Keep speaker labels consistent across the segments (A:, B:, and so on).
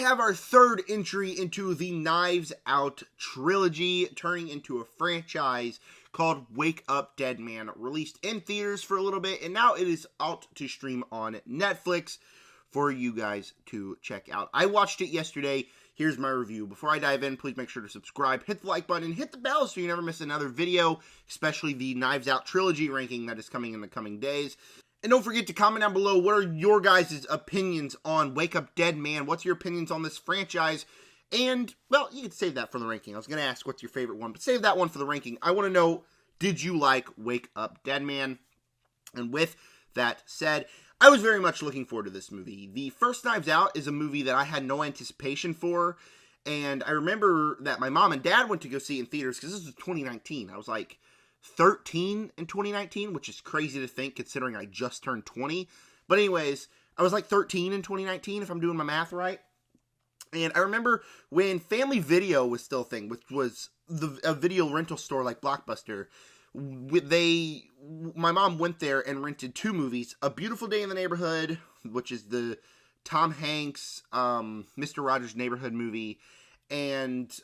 A: have our third entry into the Knives Out trilogy, turning into a franchise called Wake Up Dead Man, released in theaters for a little bit, and now it is out to stream on Netflix for you guys to check out. I watched it yesterday. Here's my review. Before I dive in, please make sure to subscribe, hit the like button, hit the bell so you never miss another video, especially the Knives Out trilogy ranking that is coming in the coming days. And don't forget to comment down below, what are your guys' opinions on Wake Up Dead Man? What's your opinions on this franchise? And, well, you can save that for the ranking. I was going to ask what's your favorite one, but save that one for the ranking. I want to know, did you like Wake Up Dead Man? And with that said, I was very much looking forward to this movie. The first Knives Out is a movie that I had no anticipation for, and I remember that my mom and dad went to go see it in theaters, because this was 2019. I was like 13 in 2019, which is crazy to think considering I just turned 20. But anyways, I was like 13 in 2019, if I'm doing my math right. And I remember when Family Video was still a thing, which was a video rental store like Blockbuster, my mom went there and rented two movies, A Beautiful Day in the Neighborhood, which is the Tom Hanks, Mr. Rogers' Neighborhood movie, and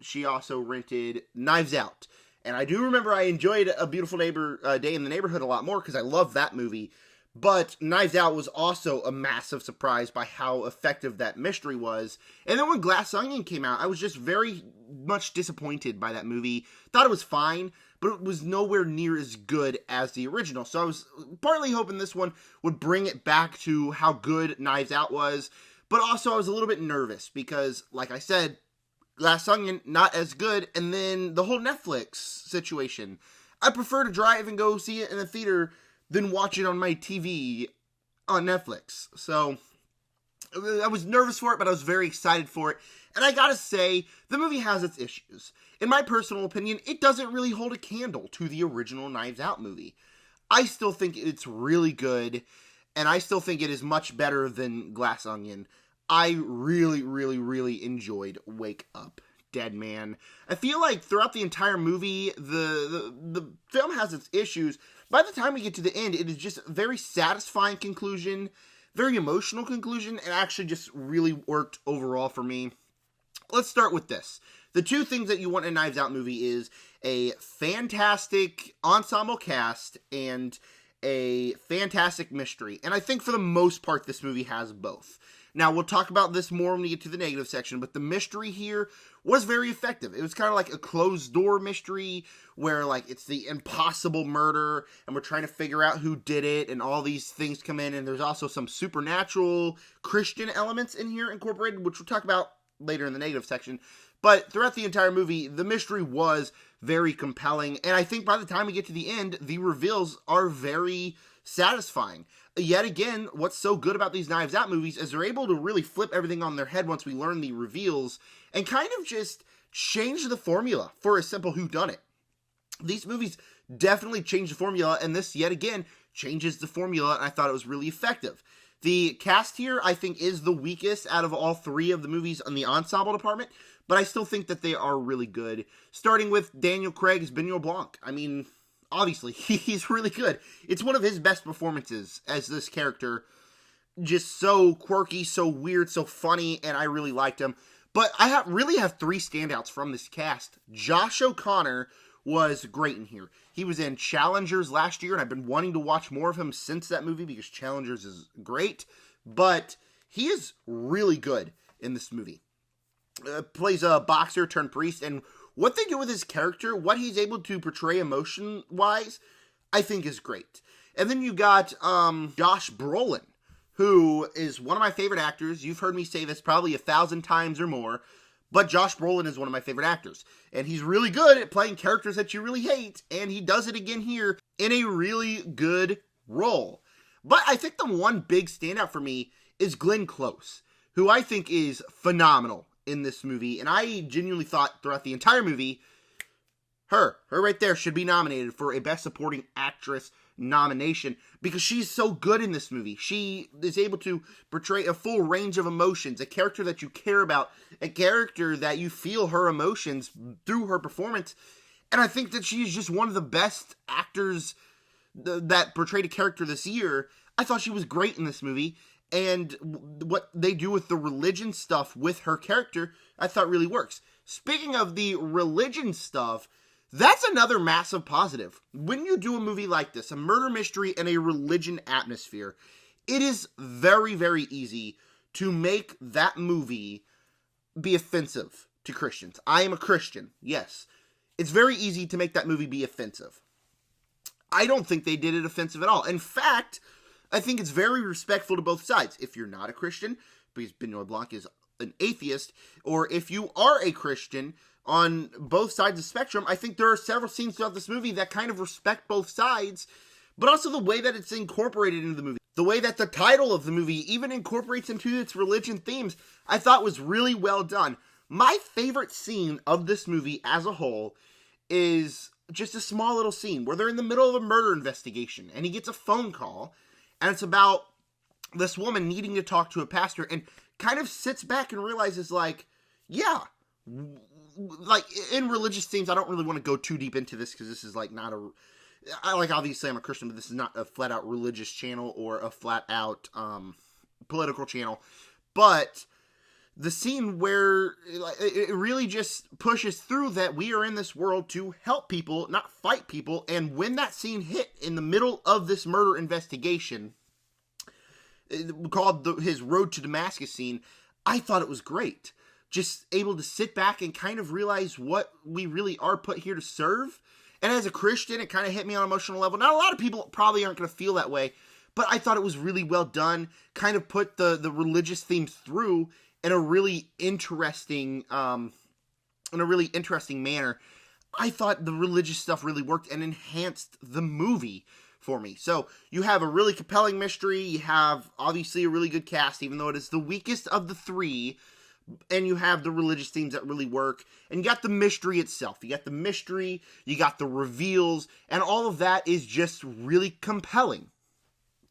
A: she also rented Knives Out. And I do remember I enjoyed A Beautiful Day in the Neighborhood a lot more because I love that movie. But Knives Out was also a massive surprise by how effective that mystery was. And then when Glass Onion came out, I was just very much disappointed by that movie. Thought it was fine, but it was nowhere near as good as the original. So I was partly hoping this one would bring it back to how good Knives Out was. But also I was a little bit nervous because, like I said, Glass Onion, not as good, and then the whole Netflix situation. I prefer to drive and go see it in the theater than watch it on my TV on Netflix. So, I was nervous for it, but I was very excited for it. And I gotta say, the movie has its issues. In my personal opinion, it doesn't really hold a candle to the original Knives Out movie. I still think it's really good, and I still think it is much better than Glass Onion. I really, really, really enjoyed Wake Up Dead Man. I feel like throughout the entire movie, the film has its issues. By the time we get to the end, it is just a very satisfying conclusion, very emotional conclusion, and actually just really worked overall for me. Let's start with this. The two things that you want in a Knives Out movie is a fantastic ensemble cast and a fantastic mystery. And I think for the most part, this movie has both. Now, we'll talk about this more when we get to the negative section, but the mystery here was very effective. It was kind of like a closed-door mystery where, like, it's the impossible murder, and we're trying to figure out who did it, and all these things come in, and there's also some supernatural Christian elements in here incorporated, which we'll talk about later in the negative section. But throughout the entire movie, the mystery was very compelling, and I think by the time we get to the end, the reveals are very satisfying. Yet again, what's so good about these Knives Out movies is they're able to really flip everything on their head once we learn the reveals and kind of just change the formula for a simple whodunit. These movies definitely change the formula, and this, yet again, changes the formula, and I thought it was really effective. The cast here, I think, is the weakest out of all three of the movies in the ensemble department, but I still think that they are really good. Starting with Daniel Craig as Benoit Blanc. I mean, obviously, he's really good. It's one of his best performances as this character. Just so quirky, so weird, so funny, and I really liked him. But I really have three standouts from this cast. Josh O'Connor was great in here. He was in Challengers last year, and I've been wanting to watch more of him since that movie because Challengers is great. But he is really good in this movie. Plays a boxer turned priest, and what they do with his character, what he's able to portray emotion-wise, I think is great. And then you got Josh Brolin, who is one of my favorite actors. You've heard me say this probably 1,000 times or more, but Josh Brolin is one of my favorite actors. And he's really good at playing characters that you really hate, and he does it again here in a really good role. But I think the one big standout for me is Glenn Close, who I think is phenomenal in this movie, and I genuinely thought throughout the entire movie, her right there should be nominated for a Best Supporting Actress nomination, because she's so good in this movie. She is able to portray a full range of emotions, a character that you care about, a character that you feel her emotions through her performance, and I think that she's just one of the best actors that portrayed a character this year. I thought she was great in this movie, and what they do with the religion stuff with her character, I thought really works. Speaking of the religion stuff, that's another massive positive. When you do a movie like this, a murder mystery in a religion atmosphere, it is very, very easy to make that movie be offensive to Christians. I am a Christian, yes. It's very easy to make that movie be offensive. I don't think they did it offensive at all. In fact, I think it's very respectful to both sides. If you're not a Christian, because Benoit Blanc is an atheist, or if you are a Christian, on both sides of the spectrum, I think there are several scenes throughout this movie that kind of respect both sides, but also the way that it's incorporated into the movie. The way that the title of the movie even incorporates into its religion themes, I thought was really well done. My favorite scene of this movie as a whole is just a small little scene where they're in the middle of a murder investigation, and he gets a phone call, and it's about this woman needing to talk to a pastor, and kind of sits back and realizes, like, yeah, like, in religious themes, I don't really want to go too deep into this, because this is, like, not a, obviously I'm a Christian, but this is not a flat-out religious channel, or a flat-out, political channel, but the scene where it really just pushes through that we are in this world to help people, not fight people, and when that scene hit in the middle of this murder investigation, called his Road to Damascus scene, I thought it was great. Just able to sit back and kind of realize what we really are put here to serve. And as a Christian, it kind of hit me on an emotional level. Now, a lot of people probably aren't going to feel that way, but I thought it was really well done. Kind of put the religious themes through in a really interesting, manner. I thought the religious stuff really worked and enhanced the movie for me. So you have a really compelling mystery. You have obviously a really good cast, even though it is the weakest of the three. And you have the religious themes that really work. And you got the mystery itself. You got the mystery, you got the reveals, and all of that is just really compelling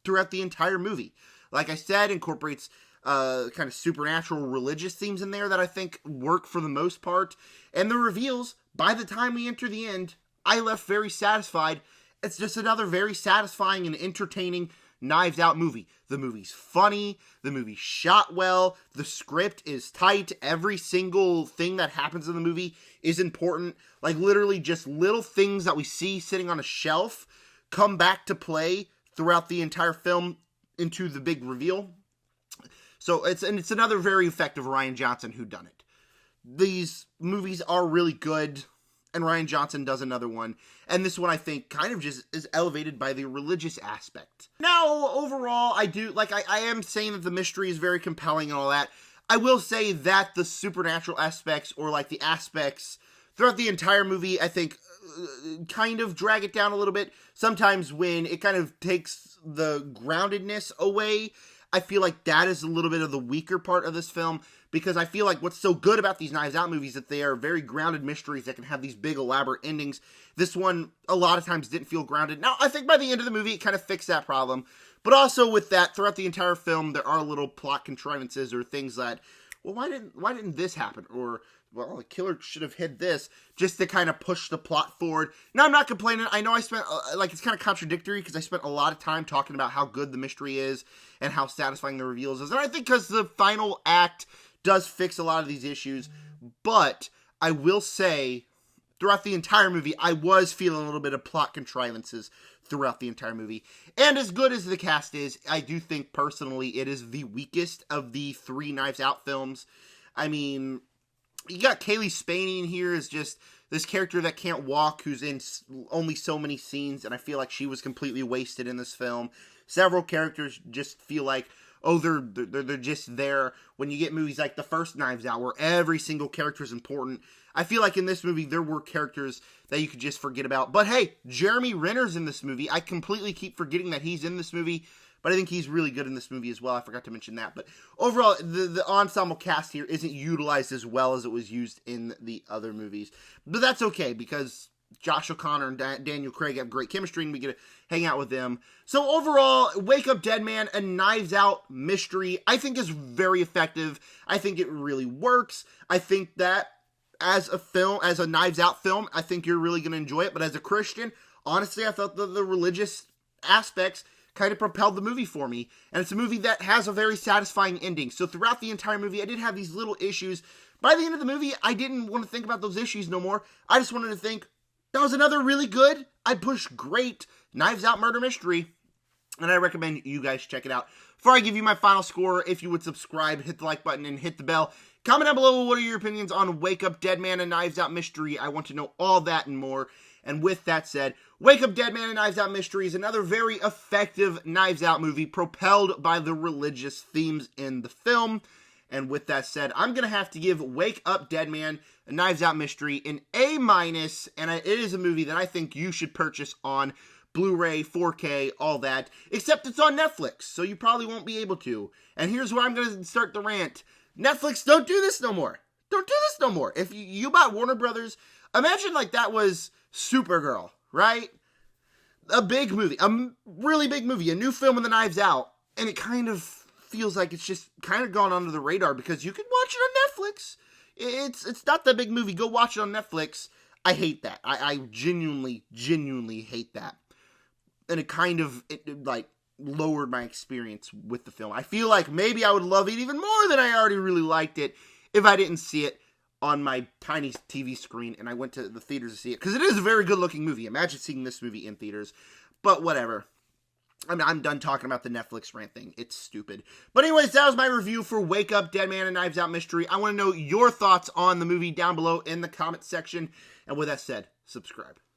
A: throughout the entire movie. Like I said, incorporates kind of supernatural religious themes in there that I think work for the most part. And the reveals, by the time we enter the end, I left very satisfied. It's just another very satisfying and entertaining Knives Out movie. The movie's funny, the movie's shot well, the script is tight, every single thing that happens in the movie is important. Like, literally just little things that we see sitting on a shelf come back to play throughout the entire film into the big reveal. So it's another very effective Rian Johnson whodunit. These movies are really good, and Rian Johnson does another one. And this one, I think, kind of just is elevated by the religious aspect. Now, overall, I am saying that the mystery is very compelling and all that. I will say that the supernatural aspects, or like the aspects throughout the entire movie, I think, kind of drag it down a little bit. Sometimes when it kind of takes the groundedness away, I feel like that is a little bit of the weaker part of this film, because I feel like what's so good about these Knives Out movies is that they are very grounded mysteries that can have these big elaborate endings. This one, a lot of times, didn't feel grounded. Now, I think by the end of the movie, it kind of fixed that problem. But also with that, throughout the entire film, there are little plot contrivances or things that, well, why didn't this happen? Or, well, the killer should have hid this, just to kind of push the plot forward. Now, I'm not complaining. I know I spent, it's kind of contradictory, because I spent a lot of time talking about how good the mystery is and how satisfying the reveals is. And I think because the final act does fix a lot of these issues. But I will say, throughout the entire movie, I was feeling a little bit of plot contrivances throughout the entire movie. And as good as the cast is, I do think, personally, it is the weakest of the three Knives Out films. I mean, you got Kaylee Spaney in here as just this character that can't walk, who's in only so many scenes, and I feel like she was completely wasted in this film. Several characters just feel like, oh, they're just there. When you get movies like the first Knives Out, where every single character is important, I feel like in this movie, there were characters that you could just forget about. But hey, Jeremy Renner's in this movie. I completely keep forgetting that he's in this movie, but I think he's really good in this movie as well. I forgot to mention that. But overall, the ensemble cast here isn't utilized as well as it was used in the other movies. But that's okay, because Josh O'Connor and Daniel Craig have great chemistry, and we get to hang out with them. So overall, Wake Up Dead Man, a Knives Out mystery, I think is very effective. I think it really works. I think that as a Knives Out film, I think you're really going to enjoy it. But as a Christian, honestly, I thought the religious aspects kind of propelled the movie for me. And it's a movie that has a very satisfying ending. So throughout the entire movie, I did have these little issues. By the end of the movie, I didn't want to think about those issues no more. I just wanted to think, that was another really good, I push great Knives Out murder mystery. And I recommend you guys check it out. Before I give you my final score, if you would subscribe, hit the like button, and hit the bell. Comment down below what are your opinions on Wake Up Dead Man and Knives Out Mystery. I want to know all that and more. And with that said, Wake Up Dead Man and Knives Out Mystery is another very effective Knives Out movie propelled by the religious themes in the film. And with that said, I'm going to have to give Wake Up Dead Man and Knives Out Mystery an A-, and it is a movie that I think you should purchase on Blu-ray, 4K, all that, except it's on Netflix, so you probably won't be able to. And here's where I'm going to start the rant. Netflix, don't do this no more. Don't do this no more. If you bought Warner Brothers, imagine like that was Supergirl, right? A big movie, a really big movie, a new film in the Knives Out, and it kind of feels like it's just kind of gone under the radar because you can watch it on Netflix. It's not that big movie. Go watch it on Netflix. I hate that. I genuinely hate that. And it kind of, like, lowered my experience with the film. I feel like maybe I would love it even more than I already really liked it if I didn't see it on my tiny TV screen and I went to the theaters to see it. Because it is a very good-looking movie. Imagine seeing this movie in theaters. But whatever. I mean, I'm done talking about the Netflix rant thing. It's stupid. But anyways, that was my review for Wake Up Dead Man and Knives Out Mystery. I want to know your thoughts on the movie down below in the comment section. And with that said, subscribe.